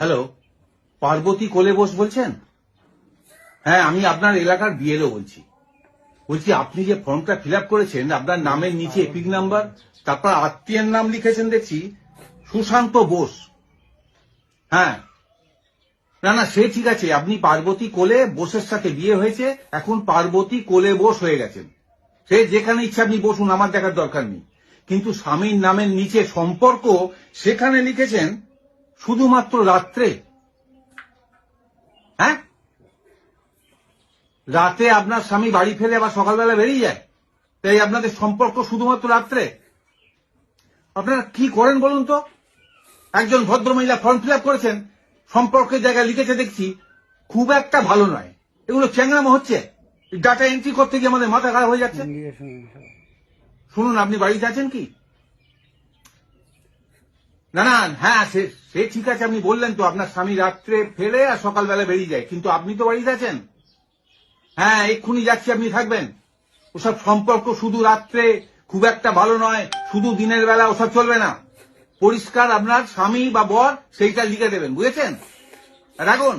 Hello, Parvati কোলে বোস বলছেন? হ্যাঁ, আমি আপনার এলাকার বিএলও বলছি। আপনি যে ফর্মটা ফিল আপ করেছেন, আপনার নামের নিচে এপিক নাম্বার, তারপর আত্মীয়ের নাম লিখেছেন দেখছি সুশান্ত বোস। হ্যাঁ, না সে ঠিক আছে, আপনি পার্বতী কোলে বোসের সাথে বিয়ে হয়েছে, এখন পার্বতী কোলে বোস হয়ে গেছেন। সে যেখানে ইচ্ছা আপনি বসুন, আমার দেখার দরকার নেই। কিন্তু স্বামীর নামের নিচে সম্পর্ক সেখানে লিখেছেন শুধুমাত্র রাত্রে। হ্যাঁ, রাতে আপনার স্বামী বাড়ি ফেলে আবার সকালবেলা বেরিয়ে যায়, তাই আপনাদের সম্পর্ক শুধুমাত্র রাত্রে। আপনারা কি করেন বলুন তো? একজন ভদ্রমহিলা ফর্ম ফিল আপ করেছেন, সম্পর্কের জায়গায় লিখেছে দেখছি খুব একটা ভালো নয়। এগুলো চ্যাংড়ামো হচ্ছে। ডাটা এন্ট্রি করতে গিয়ে আমাদের মাথা খারাপ হয়ে যাচ্ছে। শুনুন, আপনি বাড়িতে আছেন কি? না, হ্যাঁ সে ঠিক আছে, আপনি বললেন তো আপনার স্বামী রাত্রে ফেলে আর সকালবেলা বেরিয়ে যায়, কিন্তু আপনি তো বাড়িতে আছেন। হ্যাঁ, এক্ষুনি যাচ্ছি, আপনি থাকবেন। ওসব সম্পর্ক শুধু রাত্রে খুব একটা ভালো নয়, শুধু দিনের বেলা ওসব চলবে না। পরিষ্কার আপনার স্বামী বা বর সেইটা লিখে দেবেন, বুঝেছেন? রাখুন।